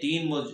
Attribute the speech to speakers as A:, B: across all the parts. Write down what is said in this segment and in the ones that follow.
A: 3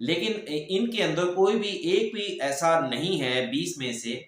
A: لیکن ان کے اندر کوئی بھی ایک بھی ایسا نہیں ہے 20 میں سے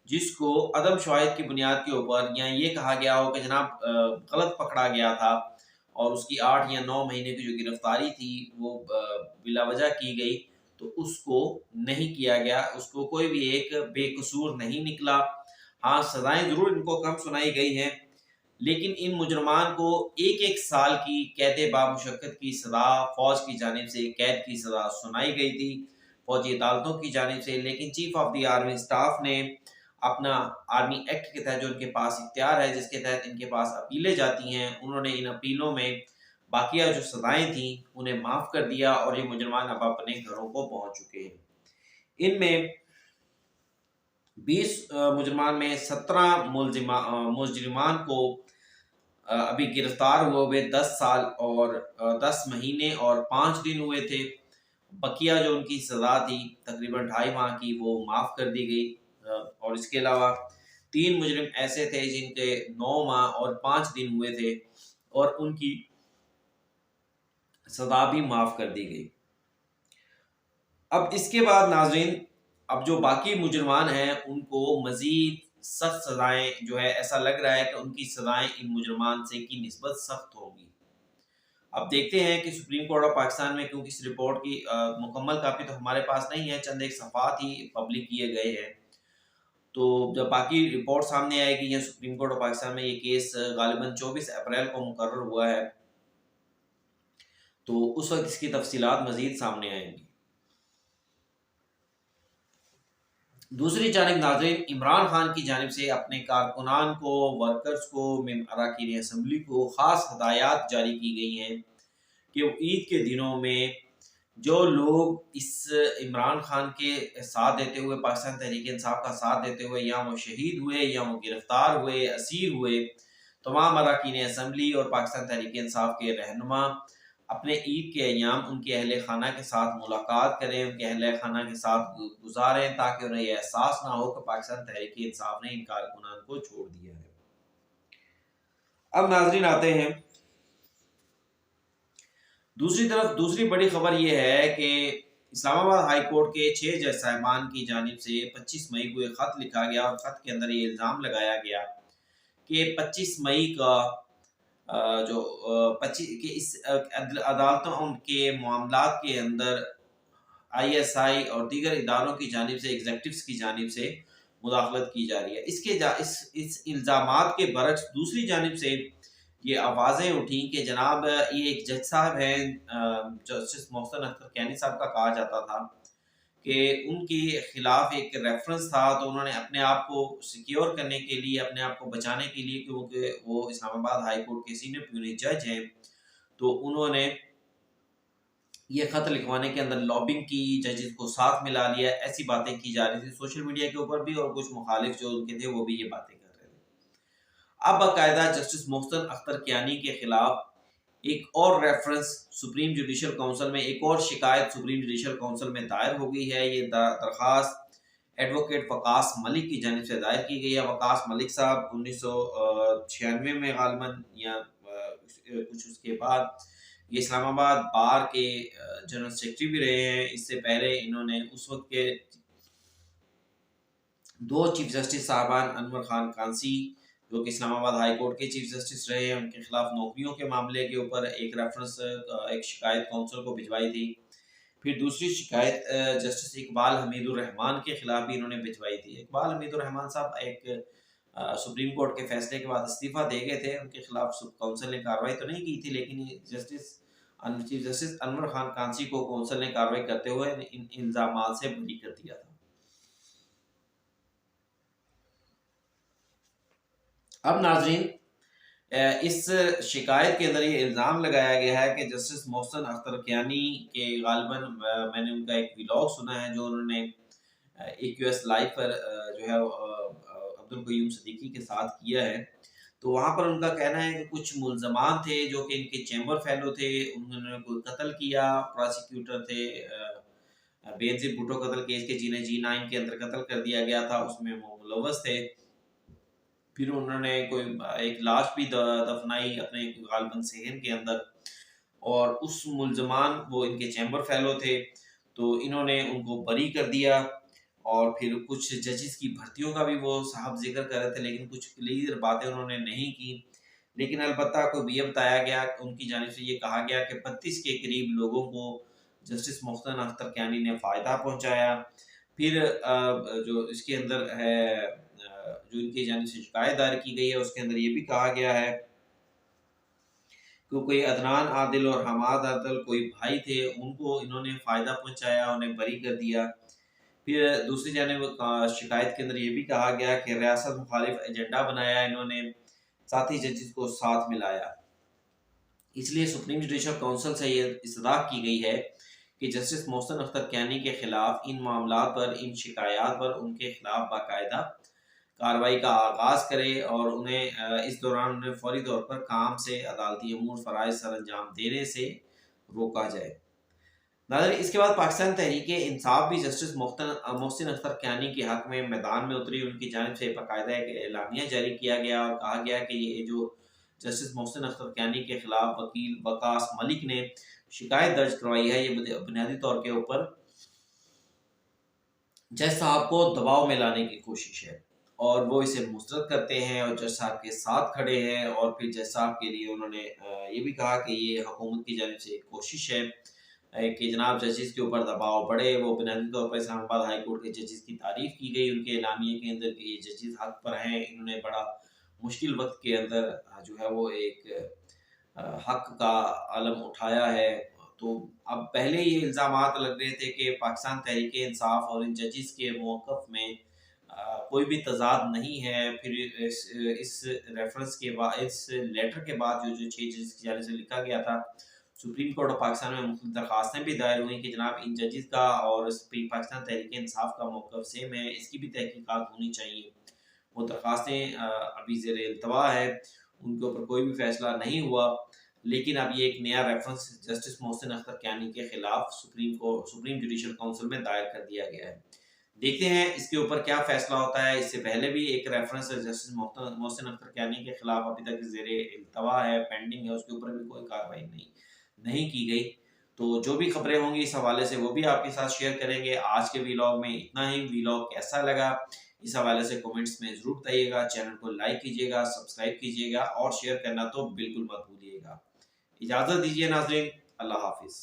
A: جس کو عدم شواہد کی بنیاد کے اوپر یا یہ کہا گیا ہو کہ جناب غلط پکڑا گیا تھا اور اس کی 8 یا 9 مہینے کی جو گرفتاری تھی وہ بلا وجہ کی گئی، تو اس کو نہیں کیا گیا، اس کو کوئی بھی ایک بے قصور نہیں نکلا۔ ہاں سزائیں ضرور ان کو کم سنائی گئی ہیں، لیکن ان مجرمان کو ایک ایک سال کی قید بامشقت کی سزا فوج کی جانب سے قید کی سزا سنائی گئی تھی فوجی عدالتوں کی جانب سے، لیکن chief of the army staff نے اپنا آرمی ایکٹ کے تحت جو ان کے پاس اختیار ہے، جس کے تحت ان کے پاس اپیلیں جاتی ہیں، انہوں نے ان اپیلوں میں باقیہ جو سزائیں تھیں انہیں معاف کر دیا اور یہ مجرمان اب اپنے گھروں کو پہنچ چکے ہیں۔ ان میں 20 مجرمان میں 17 مجرمان کو ابھی گرفتار ہوئے 10 سال اور 10 مہینے اور 5 دن ہوئے تھے۔ بقیہ جو ان کی سزا تھی تقریباً 2.5 ماہ کی، وہ معاف کر دی گئی، اور اس کے علاوہ 3 مجرم ایسے تھے جن کے 9 ماہ اور 5 دن ہوئے تھے اور ان کی سزا بھی معاف کر دی گئی۔ اب اس کے بعد ناظرین، اب جو باقی مجرمان ہیں ان کو مزید سخت سزائیں جو ہے، ایسا لگ رہا ہے کہ ان کی سزائیں ان مجرمان سے کی نسبت سخت ہوگی۔ اب دیکھتے ہیں کہ سپریم کورٹ آف پاکستان میں، کیونکہ اس رپورٹ کی مکمل کاپی تو ہمارے پاس نہیں ہے، چند ایک صفحات ہی پبلک کیے گئے ہیں، تو جب باقی رپورٹ سامنے آئے گی یا سپریم کورٹ آف پاکستان میں یہ کیس غالباً 24 اپریل کو مقرر ہوا ہے، تو اس وقت اس کی تفصیلات مزید سامنے آئیں گی۔ دوسری جانب ناظرین، عمران خان کی جانب سے اپنے کارکنان کو، ورکرز کو، اراکین اسمبلی کو خاص ہدایات جاری کی گئی ہیں کہ وہ عید کے دنوں میں جو لوگ اس عمران خان کے ساتھ دیتے ہوئے، پاکستان تحریک انصاف کا ساتھ دیتے ہوئے یا وہ شہید ہوئے یا وہ گرفتار ہوئے، اسیر ہوئے، تمام اراکین اسمبلی اور پاکستان تحریک انصاف کے رہنما اپنے عید کے ایام ان کے اہل خانہ کے ساتھ ملاقات کریں، ان کے اہل خانہ کے ساتھ گزاریں، تاکہ انہیں یہ احساس نہ ہو کہ پاکستان تحریک انصاف نے ان کارکنان کو چھوڑ دیا ہے۔ اب ناظرین آتے ہیں دوسری طرف، دوسری بڑی خبر یہ ہے کہ اسلام آباد ہائی کورٹ کے 6 جج صاحبان کی جانب سے 25 مئی کو ایک خط لکھا گیا، اور خط کے اندر یہ الزام لگایا گیا کہ 25 مئی کا جو کہ اس عدالتوں کے معاملات کے اندر آئی ایس آئی اور دیگر اداروں کی جانب سے، ایگزیکٹوز کی جانب سے مداخلت کی جا رہی ہے۔ اس الزامات کے برعکس دوسری جانب سے یہ آوازیں اٹھیں کہ جناب یہ ایک جج صاحب ہیں، جسٹس محسن اختر کیانی صاحب کا کہا جاتا تھا کہ ان کے خلاف ایک ریفرنس تھا، تو انہوں نے اپنے آپ کو سیکیور کرنے کے لیے، اپنے آپ کو بچانے کے لیے، کیونکہ وہ اسلام آباد ہائی کورٹ کے سینئر پیونی جج ہیں، تو انہوں نے یہ خط لکھوانے کے اندر لابنگ کی، ججز کو ساتھ ملا لیا، ایسی باتیں کی جا رہی تھی سوشل میڈیا کے اوپر بھی، اور کچھ مخالف جو ان کے تھے وہ بھی یہ باتیں کر رہے تھے۔ اب باقاعدہ جسٹس محسن اختر کیانی کے خلاف ایک اور ریفرنس سپریم جوڈیشل کونسل میں، ایک اور شکایت سپریم جوڈیشل کونسل میں دائر ہو گئی ہے۔ یہ درخواست ایڈوکیٹ وقاص ملک کی جانب سے دائر کی گئی ہے۔ وقاص ملک صاحب 1996 میں غالباً یا کچھ اس کے بعد یہ اسلام آباد بار کے جنرل سیکرٹری بھی رہے ہیں۔ اس سے پہلے انہوں نے اس وقت کے 2 چیف جسٹس صاحبان، انور خان کانسی جو کہ اسلام آباد ہائی کورٹ کے چیف جسٹس رہے ہیں، ان کے خلاف نوکریوں کے معاملے کے اوپر ایک ریفرنس، ایک شکایت کونسل کو بھجوائی تھی۔ پھر دوسری شکایت جسٹس اقبال حمید الرحمان کے خلاف بھی انہوں نے بھجوائی تھی۔ اقبال حمید الرحمان صاحب ایک سپریم کورٹ کے فیصلے کے بعد استعفیٰ دے گئے تھے، ان کے خلاف کونسل نے کارروائی تو نہیں کی تھی، لیکن چیف جسٹس انور خان کانسی کو کونسل نے کارروائی کرتے ہوئے ان الزامات سے بری کر دیا تھا۔ اب ناظرین، اس شکایت کے اندر یہ الزام لگایا گیا ہے کہ جسٹس محسن اختر کیانی کے غالباً میں نے ان کا ایک ولاگ سنا ہے جو انہوں نے ایک یو ایس لائیو پر جو ہے عبدالقیوم صدیقی کے ساتھ کیا ہے، تو وہاں پر ان کا کہنا ہے کہ کچھ ملزمان تھے جو کہ ان کے چیمبر فیلو تھے، انہوں نے کوئی قتل کیا، پراسیکیوٹر تھے، بے نظیر بھٹو قتل کیس کے جنہیں G9 کے اندر قتل کر دیا گیا تھا، اس میں وہ ملوث تھے۔ پھر انہوں نے کوئی ایک لاش بھی دفنائی اپنے غالباً صحن کے اندر، اور اس ملزمان وہ ان کے چیمبر فیلو تھے۔ تو انہوں نے ان کو بری کر دیا، اور پھر کچھ ججز کی بھرتیوں کا بھی وہ صاحب ذکر کر رہے تھے، لیکن کچھ کلیئر باتیں انہوں نے نہیں کی۔ لیکن البتہ کو یہ بتایا گیا، ان کی جانب سے یہ کہا گیا کہ 32 کے قریب لوگوں کو جسٹس محسن اختر کیانی نے فائدہ پہنچایا۔ پھر جو اس کے اندر ہے، جو ان کی جانب سے شکایت دائر کی گئی ہے، اس کے اندر یہ بھی کہا گیا ہے کہ کوئی عدنان عادل اور حماد عادل کوئی بھائی تھے، ان کو انہوں نے فائدہ پہنچایا، انہیں بری کر دیا۔ پھر دوسری جانب شکایت کے اندر یہ بھی کہا گیا کہ ریاست مخالف ایجنڈا بنایا انہوں نے، ساتھی ججز کو ساتھ ملایا۔ اس لیے سپریم جوڈیشل کونسل سے یہ استدعا کی گئی ہے کہ جسٹس محسن اختر کیانی کے خلاف ان معاملات پر، ان شکایات پر ان کے خلاف باقاعدہ کارروائی کا آغاز کرے، اور انہیں اس دوران انہیں فوری طور پر کام سے، عدالتی امور فرائض سر انجام دینے سے روکا جائے۔ ناظرین، اس کے بعد پاکستان تحریک انصاف بھی جسٹس محسن اختر کیانی کے حق میں میدان میں اتری۔ ان کی جانب سے باقاعدہ ایک اعلامیہ جاری کیا گیا اور کہا گیا کہ یہ جو جسٹس محسن اختر کیانی کے خلاف وکیل وقاص ملک نے شکایت درج کروائی ہے، یہ بنیادی طور کے اوپر جج صاحب کو دباؤ میں لانے کی کوشش ہے، اور وہ اسے مسترد کرتے ہیں اور جج صاحب کے ساتھ کھڑے ہیں۔ اور پھر جج صاحب کے لیے انہوں نے یہ بھی کہا کہ یہ حکومت کی جانب سے ایک کوشش ہے کہ جناب ججز کے اوپر دباؤ بڑھے۔ وہ بنیادی طور پر اسلام آباد ہائی کورٹ کے ججز کی تعریف کی گئی ان کے اعلامیے کے اندر کہ یہ ججز حق پر ہیں، انہوں نے بڑا مشکل وقت کے اندر جو ہے وہ ایک حق کا علم اٹھایا ہے۔ تو اب پہلے یہ الزامات لگ رہے تھے کہ پاکستان تحریک انصاف اور ان ججز کے موقف میں کوئی بھی تضاد نہیں ہے۔ پھر اس ریفرنس کے بعد، اس لیٹر کے بعد جو 6 ججز کی جانب سے لکھا گیا تھا، سپریم کورٹ آف پاکستان میں مختلف درخواستیں بھی دائر ہوئیں کہ جناب ان ججز کا اور پاکستان تحریک انصاف کا موقف سیم ہے، اس کی بھی تحقیقات ہونی چاہیے۔ وہ درخواستیں ابھی زیر التوا ہے، ان کے اوپر کوئی بھی فیصلہ نہیں ہوا، لیکن اب یہ ایک نیا ریفرنس جسٹس محسن اختر کیانی کے خلاف سپریم جوڈیشل کونسل میں دائر کر دیا گیا ہے۔ دیکھتے ہیں اس کے اوپر کیا فیصلہ ہوتا ہے۔ اس سے پہلے بھی ایک ریفرنس جسٹس محسن اختر کیانی کے خلاف ابھی تک زیر التوا ہے، پینڈنگ ہے، اس کے اوپر بھی کوئی کارروائی نہیں کی گئی۔ تو جو بھی خبریں ہوں گی اس حوالے سے وہ بھی آپ کے ساتھ شیئر کریں گے۔ آج کے ویلاگ میں اتنا ہی۔ ویلاگ کیسا لگا اس حوالے سے کومنٹس میں ضرور بتائیے گا۔ چینل کو لائک کیجیے گا، سبسکرائب کیجیے گا، اور شیئر کرنا تو بالکل مت بھولیے گا۔ اجازت دیجیے ناظرین، اللہ حافظ۔